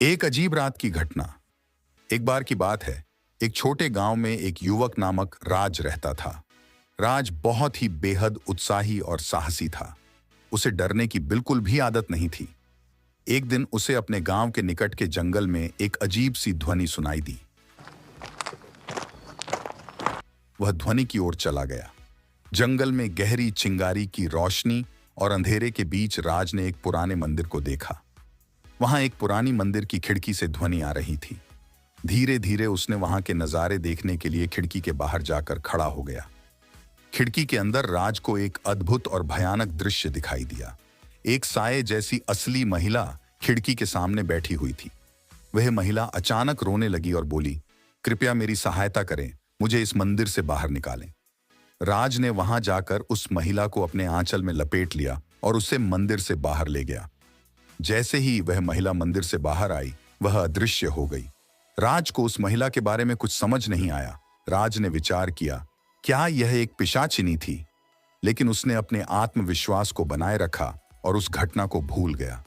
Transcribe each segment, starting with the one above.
एक अजीब रात की घटना। एक बार की बात है, एक छोटे गांव में एक युवक नामक राज रहता था। राज बहुत ही बेहद उत्साही और साहसी था। उसे डरने की बिल्कुल भी आदत नहीं थी। एक दिन उसे अपने गांव के निकट के जंगल में एक अजीब सी ध्वनि सुनाई दी। वह ध्वनि की ओर चला गया। जंगल में गहरी चिंगारी की रोशनी और अंधेरे के बीच राज ने एक पुराने मंदिर को देखा। वहां एक पुरानी मंदिर की खिड़की से ध्वनि आ रही थी। धीरे धीरे उसने वहां के नजारे देखने के लिए खिड़की के बाहर जाकर खड़ा हो गया। खिड़की के अंदर राज को एक अद्भुत और भयानक दृश्य दिखाई दिया। एक साये जैसी असली महिला खिड़की के सामने बैठी हुई थी। वह महिला अचानक रोने लगी और बोली, कृपया मेरी सहायता करें, मुझे इस मंदिर से बाहर निकालें। राज ने वहां जाकर उस महिला को अपने आंचल में लपेट लिया और उसे मंदिर से बाहर ले गया। जैसे ही वह महिला मंदिर से बाहर आई, वह अदृश्य हो गई। राज को उस महिला के बारे में कुछ समझ नहीं आया। राज ने विचार किया, क्या यह एक पिशाचिनी थी? लेकिन उसने अपने आत्मविश्वास को बनाए रखा और उस घटना को भूल गया।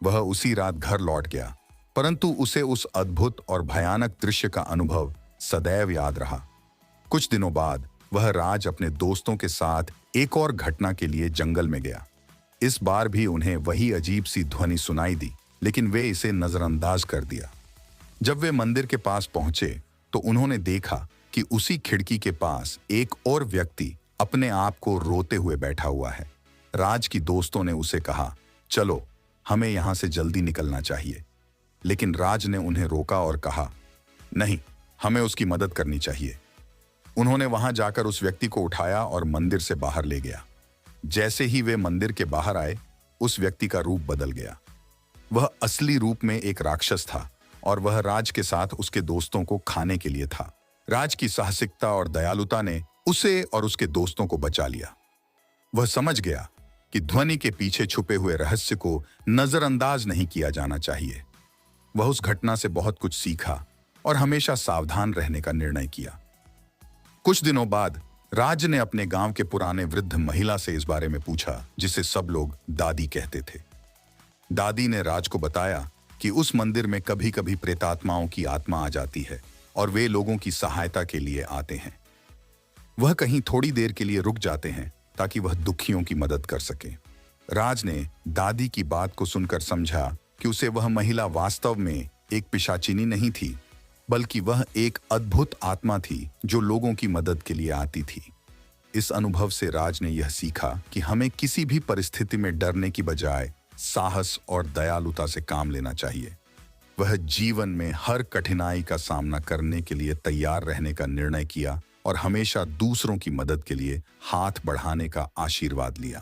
वह उसी रात घर लौट गया, परंतु उसे उस अद्भुत और भयानक दृश्य का अनुभव सदैव याद रहा। कुछ दिनों बाद वह राज अपने दोस्तों के साथ एक और घटना के लिए जंगल में गया। इस बार भी उन्हें वही अजीब सी ध्वनि सुनाई दी, लेकिन वे इसे नजरअंदाज कर दिया। जब वे मंदिर के पास पहुंचे तो उन्होंने देखा कि उसी खिड़की के पास एक और व्यक्ति अपने आप को रोते हुए बैठा हुआ है। राज की दोस्तों ने उसे कहा, चलो हमें यहां से जल्दी निकलना चाहिए। लेकिन राज ने उन्हें रोका और कहा, नहीं, हमें उसकी मदद करनी चाहिए। उन्होंने वहां जाकर उस व्यक्ति को उठाया और मंदिर से बाहर ले गया। जैसे ही वे मंदिर के बाहर आए, उस व्यक्ति का रूप बदल गया। वह असली रूप में एक राक्षस था और वह राज के साथ उसके दोस्तों को खाने के लिए था। राज की साहसिकता और दयालुता ने उसे और उसके दोस्तों को बचा लिया। वह समझ गया कि ध्वनि के पीछे छुपे हुए रहस्य को नजरअंदाज नहीं किया जाना चाहिए। वह उस घटना से बहुत कुछ सीखा और हमेशा सावधान रहने का निर्णय किया। कुछ दिनों बाद राज ने अपने गांव के पुराने वृद्ध महिला से इस बारे में पूछा, जिसे सब लोग दादी कहते थे। दादी ने राज को बताया कि उस मंदिर में कभी कभी प्रेतात्माओं की आत्मा आ जाती है और वे लोगों की सहायता के लिए आते हैं। वह कहीं थोड़ी देर के लिए रुक जाते हैं ताकि वह दुखियों की मदद कर सके। राज ने दादी की बात को सुनकर समझा कि उसे वह महिला वास्तव में एक पिशाचिनी नहीं थी, बल्कि वह एक अद्भुत आत्मा थी जो लोगों की मदद के लिए आती थी। इस अनुभव से राज ने यह सीखा कि हमें किसी भी परिस्थिति में डरने की बजाय साहस और दयालुता से काम लेना चाहिए। वह जीवन में हर कठिनाई का सामना करने के लिए तैयार रहने का निर्णय किया और हमेशा दूसरों की मदद के लिए हाथ बढ़ाने का आशीर्वाद लिया।